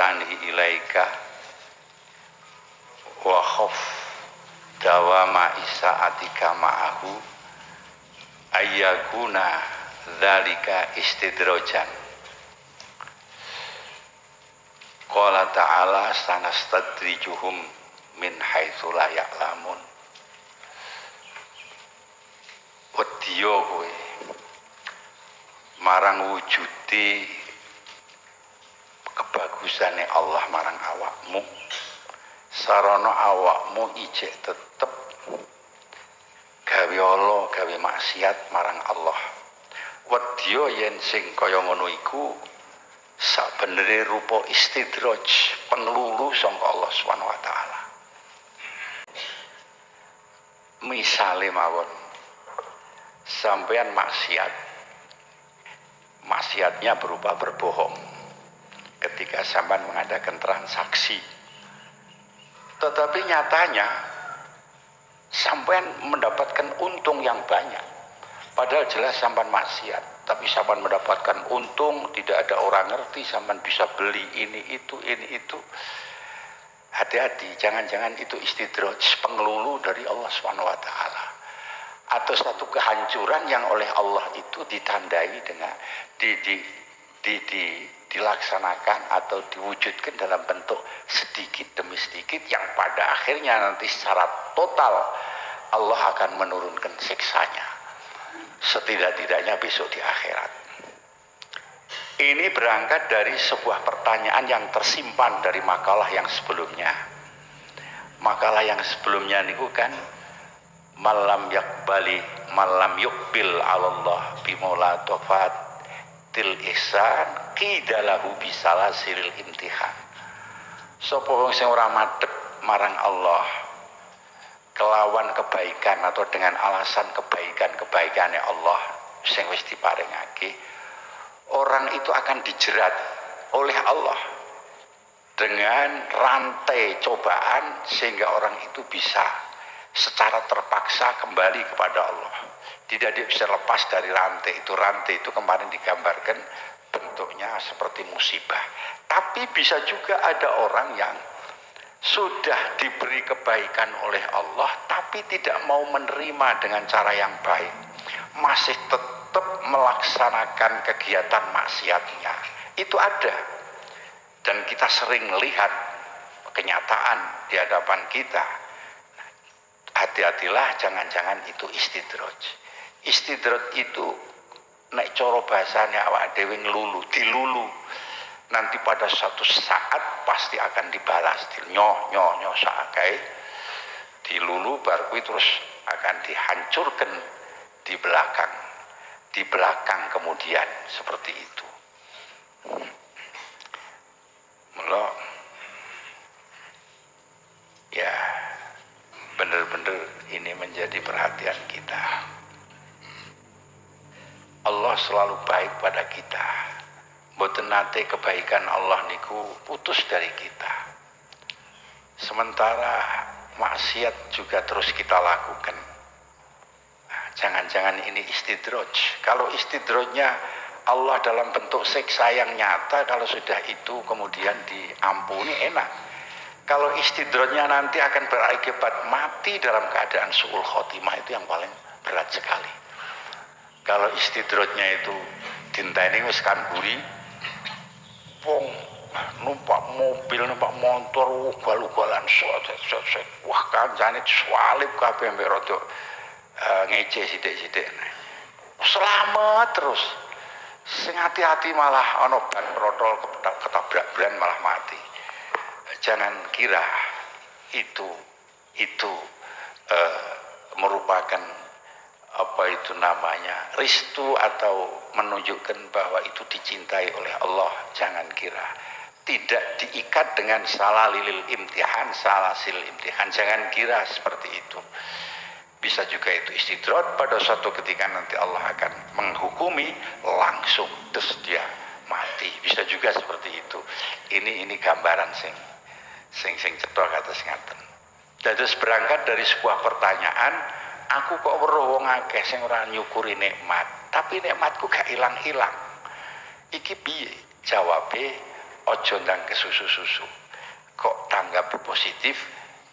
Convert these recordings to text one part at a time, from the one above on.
ihsani ilaika wa khaf dawama isaatika ma'ahu ayyakuna dzalika istidrojan. Qala ta'ala sanastadrijuhum min haitsu la ya'lamun. Wedya kowe marang wujude kebagusane Allah marang awakmu, sarana awakmu ijek tetep gawe ala gawe maksiat marang Allah. Wedya yen sing kaya ngono iku sabenere rupa istidraj, penglulu sangka Allah Subhanahu wa taala. Misale mawon sampean maksiatnya berupa berbohong ketika sampean mengadakan transaksi, tetapi nyatanya sampean mendapatkan untung yang banyak, padahal jelas sampean maksiat, tapi sampean mendapatkan untung, tidak ada orang ngerti, sampean bisa beli ini itu. Hati-hati, jangan-jangan itu istidraj, pengelulu dari Allah Subhanahu wa taala, atau satu kehancuran yang oleh Allah itu ditandai dengan dilaksanakan atau diwujudkan dalam bentuk sedikit demi sedikit yang pada akhirnya nanti secara total Allah akan menurunkan siksanya setidak-tidaknya besok di akhirat. Ini berangkat dari sebuah pertanyaan yang tersimpan dari makalah yang sebelumnya. Makalah yang sebelumnya niku kan malam yukbil Allah bimola tofat til ihsan qidalahu bisalasilil imtihan. Sapa wong sing ora madhep marang Allah kelawan kebaikan atau dengan alasan kebaikan-kebaikane Allah sing wis diparingake, orang itu akan dijerat oleh Allah dengan rantai cobaan sehingga orang itu bisa secara terpaksa kembali kepada Allah. Tidak dia bisa lepas dari rantai itu. Rantai itu kemarin digambarkan bentuknya seperti musibah. Tapi bisa juga ada orang yang sudah diberi kebaikan oleh Allah tapi tidak mau menerima dengan cara yang baik, masih tetap melaksanakan kegiatan maksiatnya. Itu ada, dan kita sering lihat kenyataan di hadapan kita. Hati-hatilah, jangan-jangan itu istidraj. Istidraj itu nek cara bahasane awak dhewe nglulu, dilulu. Nanti pada suatu saat pasti akan dibalas. Nyoh sakai dilulu baru terus akan dihancurkan di belakang kemudian seperti itu. Mula ya benar-benar ini menjadi perhatian kita. Allah selalu baik pada kita. Mboten nate kebaikan Allah niku putus dari kita. Sementara maksiat juga terus kita lakukan. Nah, jangan-jangan ini istidraj. Kalau istidrajnya Allah dalam bentuk siksa yang nyata, kalau sudah itu kemudian diampuni enak. Kalau istidrajnya nanti akan berakibat mati dalam keadaan su'ul khotimah, itu yang paling berat sekali. Kalau istidrajnya itu dinteni wis kamburi, wong numpak mobil, numpak motor, ugal-ugalan, wah kancane swalip kabeh mbek rada ngece sithik-sithik. Selamat terus. Sing hati-hati malah ana ban protol ketabrak ban malah mati. Jangan kira itu merupakan apa itu namanya restu atau menunjukkan bahwa itu dicintai oleh Allah. Jangan kira, tidak diikat dengan salasilil imtihan. Jangan kira seperti itu. Bisa juga itu istidraj, pada suatu ketika nanti Allah akan menghukumi langsung terus dia mati. Bisa juga seperti itu. Ini gambaran sing cetha kados ngaten. Terus berangkat dari sebuah pertanyaan, aku kok weruh wong akeh sing ora nyukuri nikmat, tapi nikmatku gak ilang-ilang. Iki piye? Jawabe ojo ndang kesusu-susu. Kok tanggapi positif,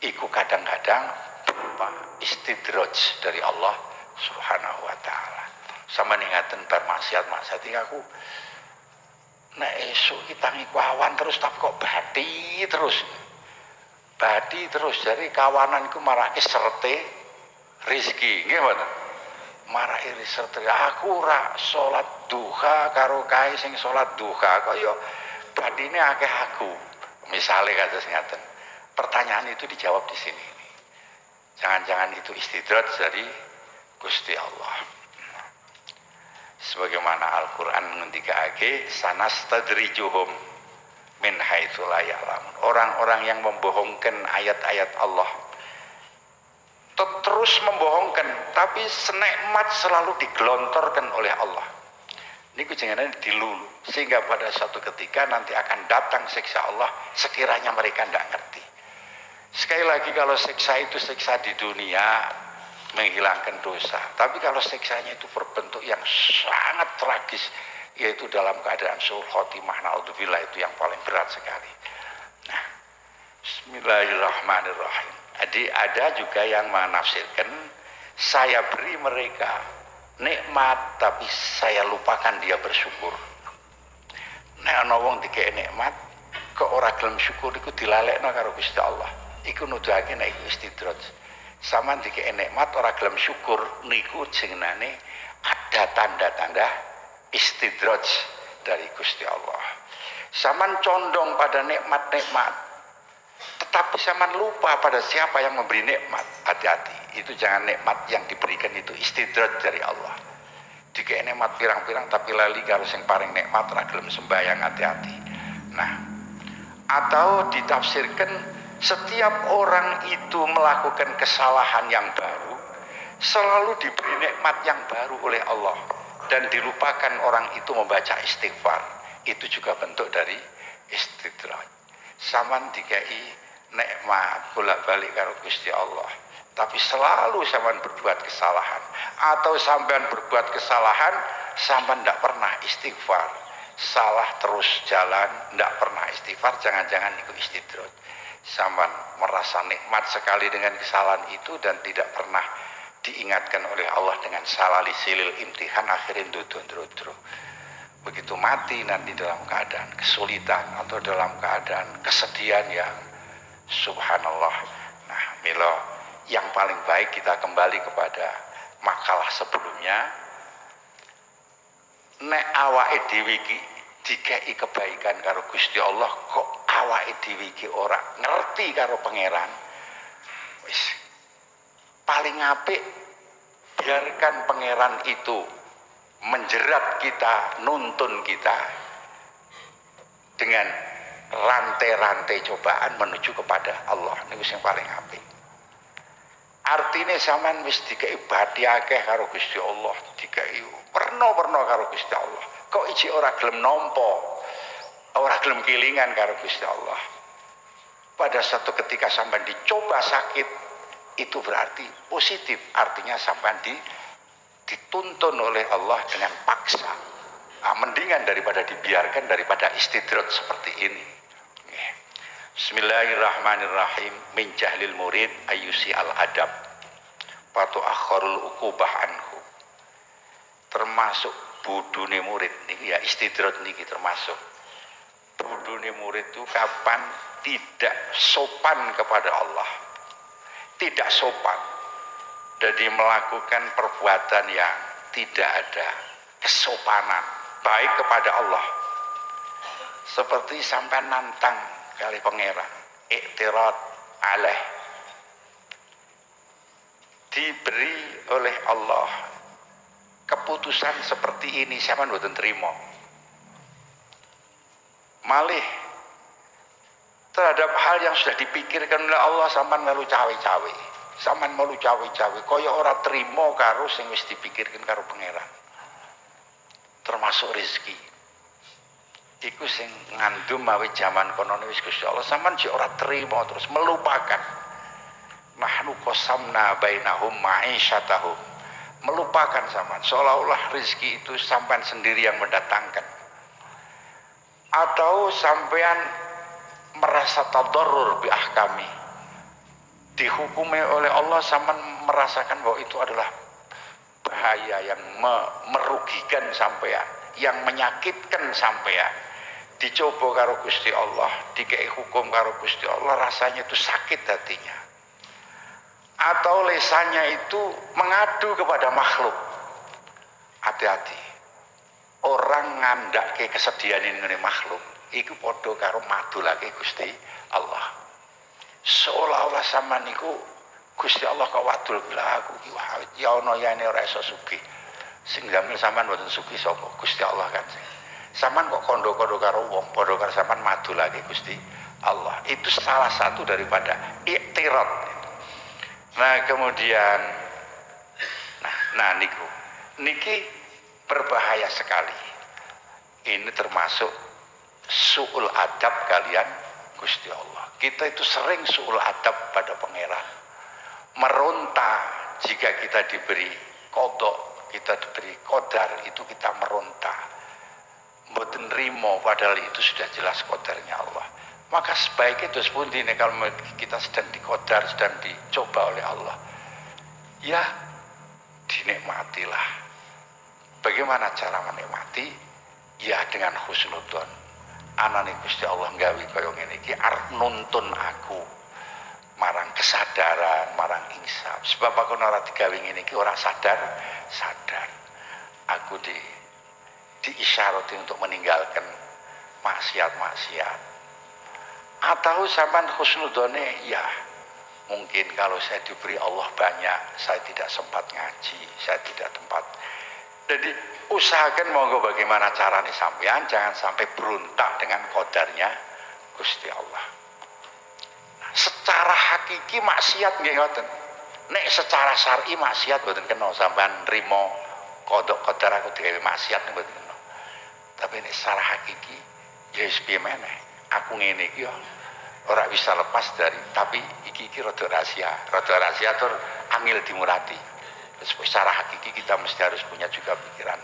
iku kadang-kadang berupa istidraj dari Allah Subhanahu wa taala. Sama ningaten bar maksiat aku nek esuk iki tangi kawan terus tapi kok bati terus. Bati terus dari kawananku marake serete rezeki, nggih mboten? Marake serete aku ora salat duha karo kae sing salat duha kok yo badine akeh aku. Misale kados ngaten. Pertanyaan itu dijawab di sini. Jangan-jangan itu istidraj dari Gusti Allah. Sebagaimana Al-Qur'an ngendikake sanastadrijuhum min haitsu la ya'lamun. Orang-orang yang membohongkan ayat-ayat Allah terus membohongkan, tapi senikmat selalu digelontorkan oleh Allah. Niku jenenge dilulu, sehingga pada suatu ketika nanti akan datang siksa Allah sekiranya mereka tidak ngerti. Sekali lagi, kalau siksa itu siksa di dunia menghilangkan dosa, tapi kalau siksanya itu berbentuk yang sangat tragis, yaitu dalam keadaan suul khotimah, naudzubillah, itu yang paling berat sekali. Nah, bismillahirrahmanirrahim. Jadi ada juga yang menafsirkan saya beri mereka nikmat tapi saya lupakan dia bersyukur. Nek ana wong dikek nikmat kok ora gelem syukur, iku dilalekno karo Gusti Allah. Iku nuduhake nek iku istidraj. Saman dikek nikmat ora gelem syukur, niku jenenge ada tanda-tanda istidraj dari Gusti Allah. Saman condong pada nikmat-nikmat, tetapi saman lupa pada siapa yang memberi nikmat. Hati-hati, itu jangan nikmat yang diberikan itu istidraj dari Allah. Dikek nikmat pirang-pirang tapi lali karo sing paring nikmat ora gelem sembayang, hati-hati. Nah, atau ditafsirkan setiap orang itu melakukan kesalahan yang baru selalu diberi nikmat yang baru oleh Allah dan dilupakan orang itu membaca istighfar. Itu juga bentuk dari istidraj. Saman dikai nikmat bolak-balik karo Gusti Allah, tapi selalu sampean berbuat kesalahan, atau sampean berbuat kesalahan sampean tidak pernah istighfar, salah terus jalan tidak pernah istighfar, jangan-jangan itu istidraj. Sampean merasa nikmat sekali dengan kesalahan itu dan tidak pernah diingatkan oleh Allah dengan salah lisilil imtihan, akhirnya duduk. Begitu mati nanti dalam keadaan kesulitan atau dalam keadaan kesedihan yang subhanallah. Nah, milo yang paling baik kita kembali kepada makalah sebelumnya. Nek awake dhewe iki dikei kebaikan karo Gusti Allah, kok awake dhewe iki ora ngerti karo pangeran, wis paling apik biarkan pangeran itu menjerat kita, nuntun kita dengan rantai-rantai cobaan menuju kepada Allah. Niku sing paling apik. Artine sampean wis dikei bati akeh karo Gusti Allah, dikei perno-perno karo Gusti Allah, kok iki ora gelem nampa, ora gelem kelingan karo Gusti Allah. Pada satu ketika sampean dicoba sakit, itu berarti positif, artinya sampean dituntun oleh Allah dengan paksa. Nah, mendingan daripada dibiarkan, daripada istidraj seperti ini. Bismillahirrahmanirrahim. Min jahlil murid ayyusi al-adab patu akharul uqubah anhu. Termasuk budune murid niki ya, istidraj niki termasuk. Budune murid itu kapan tidak sopan kepada Allah. Tidak sopan. Jadi melakukan perbuatan yang tidak ada kesopanan baik kepada Allah, seperti sampai nantang kali pangeran iktirad alaih, diberi oleh Allah keputusan seperti ini, sampean mboten terima, malih terhadap hal yang sudah dipikirkan oleh Allah sampean melu cawe-cawe. Sampean melu cawe-cawe kaya ora trimo karo sing wis dipikirkan karo pangeran. Termasuk rezeki. Iku sing ngandum mawi jaman kono wis Gusti Allah, sampean jek ora trimo terus melupakan. Nahnu qasamna bainahum ma'isyatahum. Melupakan sampean, seolah-olah rezeki itu sampean sendiri yang mendatangkan. Atau sampean merasa tadarrur bi ahkami, dihukumi oleh Allah, sampean merasakan bahwa itu adalah bahaya yang merugikan sampean, yang menyakitkan sampean, dicoba karo Gusti Allah, dikei hukum karo Gusti Allah, rasanya itu sakit hatinya. Atau lesannya itu mengadu kepada makhluk. Hati-hati, orang ngandak ke kesedihan ini makhluk iku padha karo madu lagi Gusti Allah, seolah-olah sama niku Gusti Allah kok wadul bila aku ki wah ya ana yane ora iso sugih, sing damel sampean mboten sugih sapa Gusti Allah kan. Sampean kok kondo-kondo karo wong padha karo sampean madu lagi Gusti Allah. Itu salah satu daripada iktirad. Nah kemudian nah niku niki berbahaya sekali. Ini termasuk su'ul adab kalian Gusti Allah. Kita itu sering su'ul adab pada pangeran, meronta jika kita diberi kodok, kita diberi kodar, itu kita meronta, mboten nrimo padahal itu sudah jelas kodarnya Allah. Maka sebaiknya itu sepundi kalau kita sedang dikodar, sedang dicoba oleh Allah, ya dinikmatilah. Bagaimana cara menikmati? Ya dengan husnudzon. Anane Gusti Allah nggawi kaya ngene iki arep nuntun aku marang kesadaran, marang insaf. Sebab aku ora digawe ngene iki ora sadar. Aku diisyarati untuk meninggalkan maksiat-maksiat. Atau sampean husnudzone, ya mungkin kalau saya diberi Allah banyak, saya tidak sempat ngaji, saya tidak tempat. Jadi usahakan monggo bagaimana caranya sampean jangan sampai berontak dengan kodarnya Gusti Allah. Nah, secara hakiki maksiat nggih ngoten. Nek secara syar'i maksiat mboten kena, sampean nrimo kodok kodar aku digawe maksiat mboten kena. Tapi nek secara hakiki ya wis piye meneh. Aku ngene iki ya ora bisa lepas dari, tapi iki rada rahasia tur angel dimurati. Secara hakiki kita mesti harus punya juga pikiran.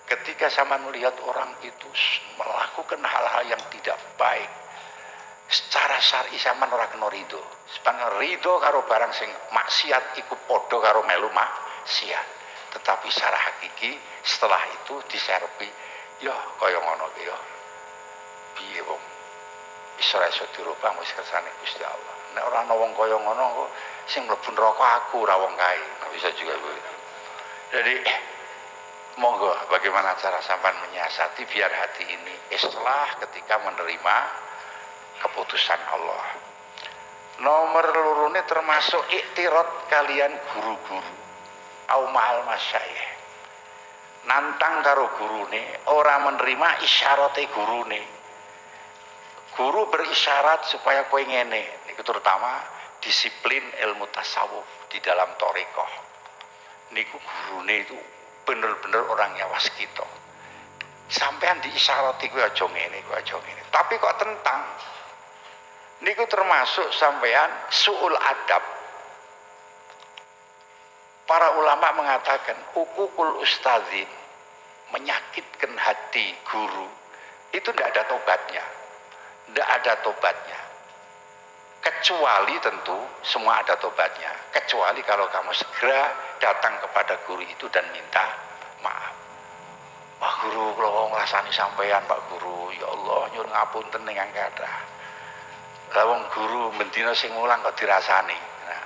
Ketika sama melihat orang itu melakukan hal-hal yang tidak baik, secara syar'i sama ora kena ridho. Sebab ridho karo barang sing maksiat iku padha karo melu maksiat. Tetapi secara hakiki setelah itu diserpi, ya kaya ngono ki ya. Piye wong iso dirubah wis kersane Gusti Allah. Nek ora ana wong kaya ngono kok sing mlebu neraka aku ora wong kae. Bisa juga begitu. Jadi monggo bagaimana cara sampean menyiasati biar hati ini ikhlas ketika menerima keputusan Allah. Nomor lurune termasuk iktirad kalian guru-guru au ma'al masyayikh. Nantang karo gurune, ora menerima isyarate gurune. Guru berisyarat supaya kowe ngene, niku terutama disiplin ilmu tasawuf di dalam thariqah. Niku gurune itu bener-bener orangnya waskita. Sampean diisyarati kowe aja ngene, kowe aja ngene. Tapi kok tentang niku termasuk sampean su'ul adab. Para ulama mengatakan hukukul ustadzin, menyakitkan hati guru itu tidak ada tobatnya. Tidak ada tobatnya. Kecuali tentu semua ada tobatnya. Kecuali kalau kamu segera datang kepada guru itu dan minta maaf. Pak Guru, kalau ngrasani sampean Pak Guru, ya Allah nyuwun ngapunten ning kathah. Lah wong guru bendina sing mulang kok dirasani. Nah,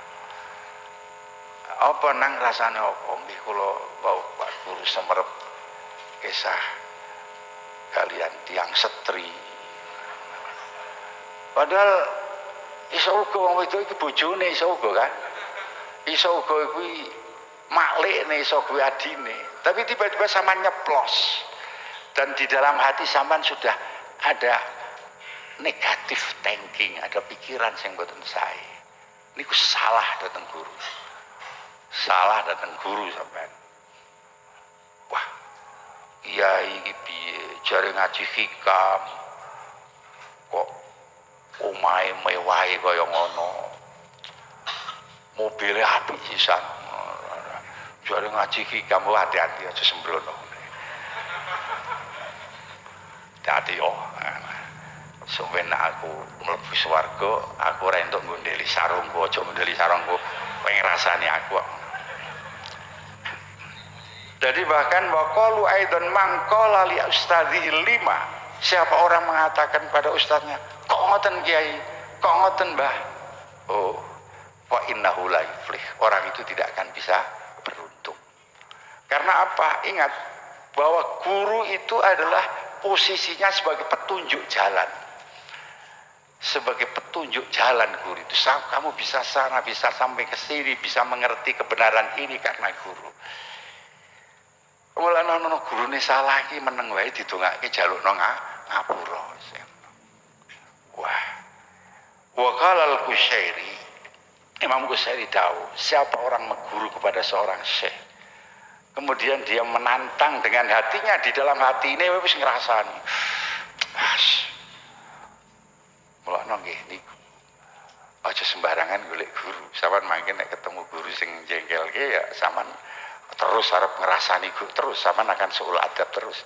apa nang rasane apa? Nggih kula wau Pak Guru semerep kisah kalian tiang setri. Padahal iso uga wong wedok iki bojone iso uga kan. Iso uga kuwi maklikne, iso kuwi adine. Tapi tiba-tiba sampean nyeplos. Dan di dalam hati sampean sudah ada negatif thinking, ada pikiran sing mboten sae. Niku salah dateng guru. Salah dateng guru sampean. Wah, kiai iki piye jare ngaji hikam. Kok omahe mewahe kaya ngono. Mobilnya apik pisan. Jare ngaji hikam hati-hati aja sembrono. Dadi sampeyan aku mlebu swarga, aku ora entuk ngundeli sarungku, aja ngundeli sarungku, kowe ngrasani aku. Jadi bahkan waqalu aidan mangqala li ustadzi lima. Siapa orang mengatakan pada ustadznya, kok ngoten Kiai, kok ngoten Mbah? Oh, fa innahu la yuflih. Orang itu tidak akan bisa beruntung. Karena apa? Ingat bahwa guru itu adalah posisinya sebagai petunjuk jalan. Sebagai petunjuk jalan guru itu. Kamu bisa sana, bisa sampai ke sini, bisa mengerti kebenaran ini karena guru. Mulane ana gurune salah iki meneng wae didongake jalukno ngapura. Wah. Wa qala al-Qusyairi, Imam Qusyairi tahu, siapa orang mengguru kepada seorang syekh, kemudian dia menantang dengan hatinya, di dalam hati ini wis ngrasani. Mulane nggih niku. Aja sembarangan golek guru. Sampeyan mangke nek ketemu guru sing jengkelke ya sampean terus arep ngrasani terus sampean akan seul adab terus.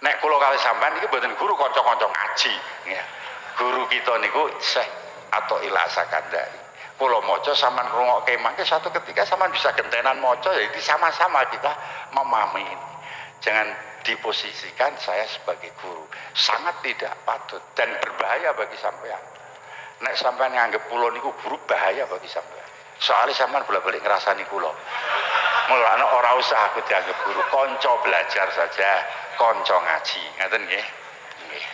Nek kula kalih sampean iki mboten guru kanca-kanca ngaji ya. Guru kita niku Syekh atau Ila Sakandari. Kula maca sampean ngrungokke mangke satu ketika sampean bisa gentenan maca jadi sama-sama kita memahami ini. Jangan diposisikan saya sebagai guru. Sangat tidak patut dan berbahaya bagi sampean. Nek sampean nganggep kula niku guru bahaya bagi sampean. Soalnya sampean bolak-balik ngrasani kula. Mulane ora usah aku dianggap guru, kanca belajar saja, kanca ngaji, ngoten nggih. Nggih.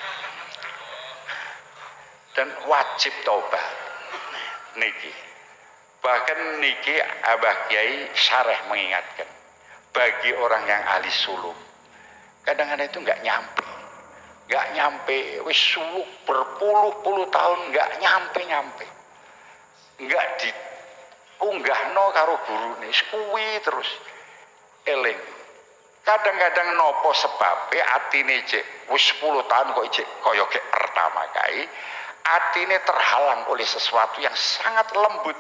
Dan wajib taubat. Niki. Bahkan niki Abah Kiai Syareh mengingatkan bagi orang yang ahli suluk. Kadang-kadang itu enggak nyampe, wis suluk berpuluh-puluh tahun enggak nyampe. Enggak di unggahno karo gurune kuwi terus eling. Kadang-kadang nopo sebabe atine cek wis 10 tahun kok cek kaya gek pertama kae, atine terhalang oleh sesuatu yang sangat lembut.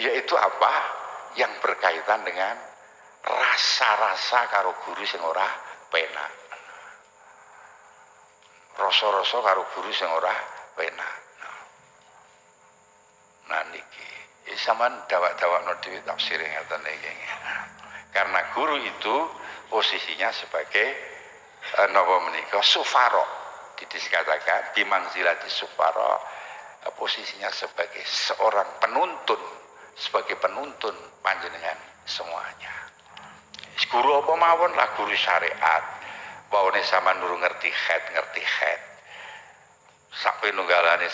Yaitu apa? Yang berkaitan dengan rasa-rasa karo guru sing ora penak. Rasa-rasa karo guru sing ora penak. Nah niki sampean dawak-dawakno dhewe tafsir ngoten iki. Karena guru itu posisinya sebagai napa menika sufara. Dikatakan bimangzilati sufara, posisinya sebagai seorang penuntun, sebagai penuntun panjenengan semuanya. Guru apa mawon lah guru syariat. Wawane sampean nurung ngerti khed. Sampai nunggalane.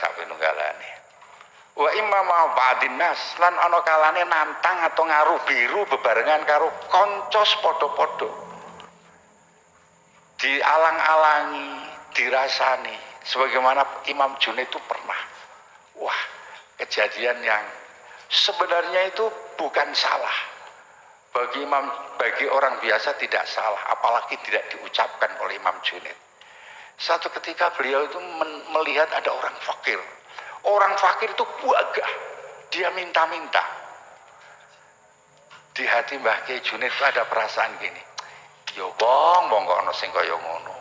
Wa imma ma ba'din nas lan ana kalane nantang atau ngaruh biru bebarengan karo kanca padha-padha. Dialang-alangi, dirasani sebagaimana Imam Junaid itu pernah. Wah, kejadian yang sebenarnya itu bukan salah. Bagi orang biasa tidak salah, apalagi tidak diucapkan oleh Imam Junaid. Satu ketika beliau itu melihat ada orang fakir. Orang fakir itu buagah, dia minta-minta. Di hati Mbah Kiai Junaid itu ada perasaan gini, yo wong kok ana sing kaya ngono.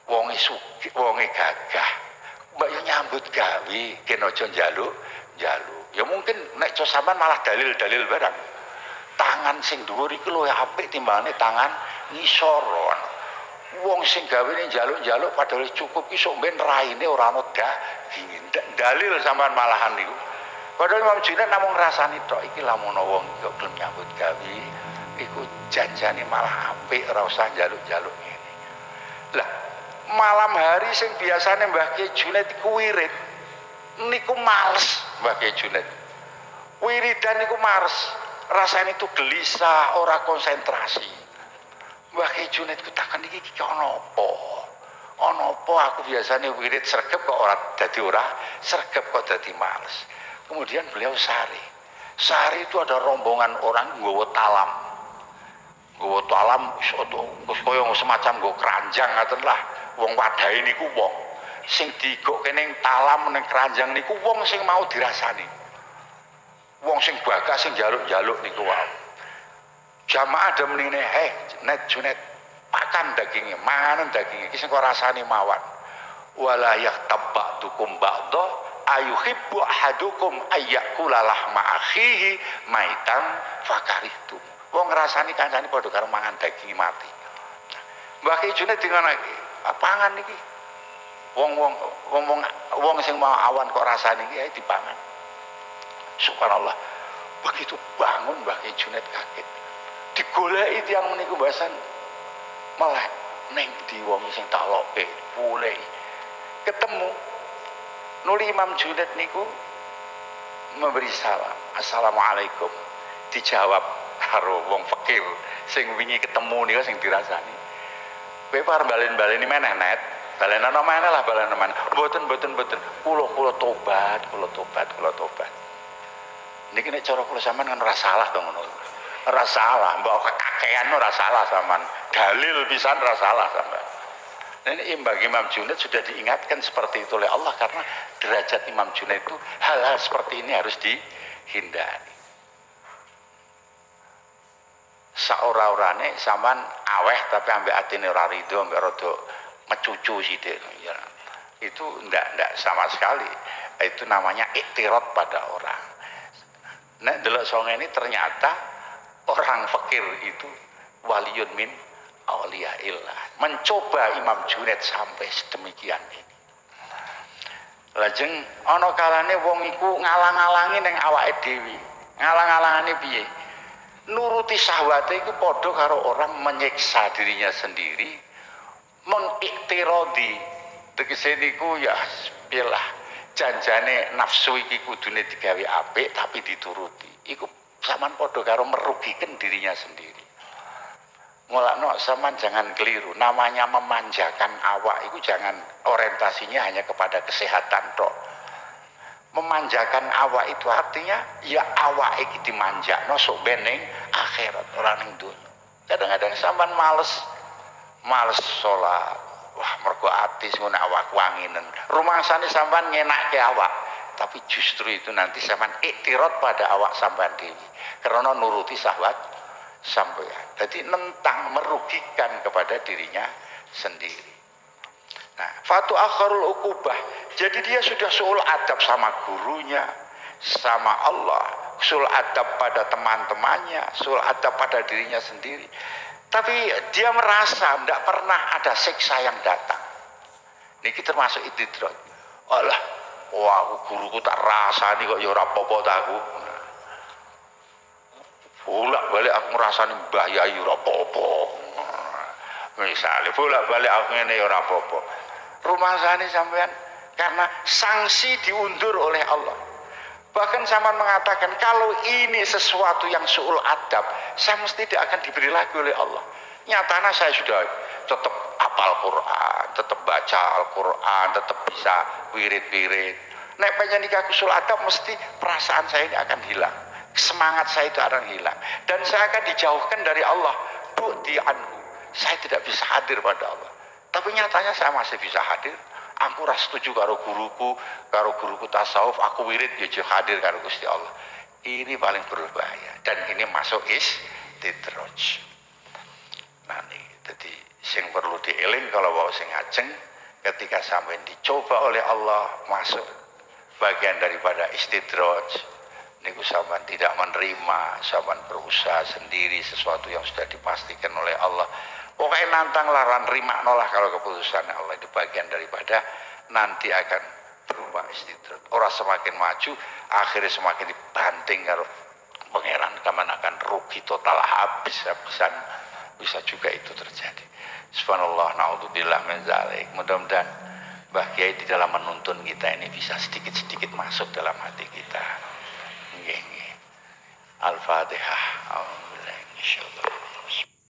Wonge sugih, wonge gagah. Mbak yo nyambut gawe, ken aja njaluk. Ya mungkin nek co sampean malah dalil-dalil barang. Tangan sing dhuwur iki luwih apik timbangane tangan ngisor. Wong sing gawene njaluk-njaluk padahal cukup ki sok ben raine ora ana dalil sampean malahan niku. Padahal Imam Junaid namung ngrasani tok iki lamun wong kok gelem nyambut gawe iku janjane malah apik ora usah njaluk-njaluk ngene. Lah malam hari sing biasane Mbah Kiai Junaid iku wirid niku males Mbah Kiai Junaid. Wiridan niku males, rasane itu gelisah, ora konsentrasi. Mbah Kiai Junaid ku takon iki ana apa? Ana apa aku biasanya wirid sregep kok ora sregep kok dadi males. Kemudian beliau sari itu ada rombongan orang nggawa talam. Nggawa talam wis kaya semacam nggo keranjang ngoten lah. Wong wadahe niku wong sing digokke ning talam ning keranjang niku wong sing mau dirasani. Wong sing bagas sing njaluk-njaluk niku wae. Jamaah ada menine, Net Junaid, pakan dagingnya, mangan dagingnya, iki sing kok rasane mawon. Wala yahtabbadukum ba'da ayuhibbu ahadukum ayyakula lahma akhihi maitan fakarihtum. Wong ngrasani kancane padha karo mangan daging mati. Mbah Ki Junaid dingonake, pangan iki. Wong sing mau awan kok rasane iki ae dipangan. Subhanallah. Begitu bangun Mbah Ki Junaid kaget. Digoleki tiyang meniku bahasan melek ning di wong sing tak loke boleh ketemu nuli Imam Junaid niku memberi salam, assalamualaikum, dijawab karo wong fakir sing wingi ketemu niku sing dirasani, kowe pareng balen-baleni meneh net, balenono meneh lah, balenono meneh, mboten kula tobat niki nek cara kula sampean kan ora salah to ngono, ora salah, mbok kekakean ora salah sampean, dalil pisan ora salah sampean. Ini Imam Junaid sudah diingatkan seperti itu oleh Allah, karena derajat Imam Junaid itu hal-hal seperti ini harus dihindari. Saora-orane sampean aweh tapi ambek atine ora rido, ambek rada mecucu sithik ya. Itu ndak sama sekali. Itu namanya iktirad pada orang. Nek delok songe ini ternyata orang fakir itu waliyun min auliyaillah, mencoba Imam Junaid sampai sedemikian ini. Lajeng ana kalane wong iku ngalang-alangi ning awake dhewe. Ngalang-alangane piye? Nuruti syahwate iku padha karo orang menyiksa dirinya sendiri, mengiktiradi. Tegese niku ya pilah janjane nafsu iki kudune digawe apik tapi dituruti. Iku sampean padha karo merugikan dirinya sendiri. Mulakno sampean jangan keliru, namanya memanjakan awak itu jangan orientasinya hanya kepada kesehatan tok. Memanjakan awak itu artinya ya awak iki dimanjakno sok beneng akhirat ora ning donya. Kadang-kadang sampean males salat. Wah, mergo ati ngono awak wanginen. Rumangsane sampean ngenakke awak, tapi justru itu nanti sampean iktirad pada awak sampean dhewe. Karena nuruti syahwat sampean. Jadi nentang merugikan kepada dirinya sendiri. Nah, fatu akharul ukubah. Jadi dia sudah suul adab sama gurunya, sama Allah, suul adab pada teman-temannya, suul adab pada dirinya sendiri. Tapi dia merasa tidak pernah ada siksa yang datang. Niki termasuk istidraj. Allah, wah guruku tak rasani kok ya ora apa-apa ta aku. Bolak-balik aku ngrasani Mbah Yai ora apa-apa. Misale bolak-balik aku ngene ora apa-apa. Rumangsane sampean karena sanksi diundur oleh Allah. Bahkan sampean mengatakan kalau ini sesuatu yang suul adab, saya mesti tidak akan diberi lagi oleh Allah. Nyatanya saya sudah tetap hafal Quran, tetap baca Al-Quran, tetap bisa wirid-wirid. Nek pengen nikah suul adab mesti perasaan saya ini akan hilang. Semangat saya itu akan hilang dan saya akan dijauhkan dari Allah. Bu'di anhu, saya tidak bisa hadir pada Allah. Tapi nyatanya saya masih bisa hadir. Aku ora setuju karo guruku tasawuf, aku wirid ya hadir karo Gusti Allah. Ini paling berbahaya dan ini masuk istidraj. Nah nih, jadi sing perlu dieling kalau mau sing ajeng ketika sampai dicoba oleh Allah masuk bagian daripada istidraj. Niku sampean tidak menerima, sampean berusaha sendiri sesuatu yang sudah dipastikan oleh Allah. Pokoknya nantang laran terima nolah kalau keputusan Allah itu bagian daripada nanti akan berubah istidraj. Orang semakin maju, akhirnya semakin dibanting karo pangeran, kapan akan rugi total habis-habisan, bisa juga itu terjadi. Subhanallah, naudzubillah min dzalik. Mudah-mudahan Mbah Kiai di dalam menuntun kita ini bisa sedikit-sedikit masuk dalam hati kita. Al-Fatihah. Alhamdulillah, insyaallah.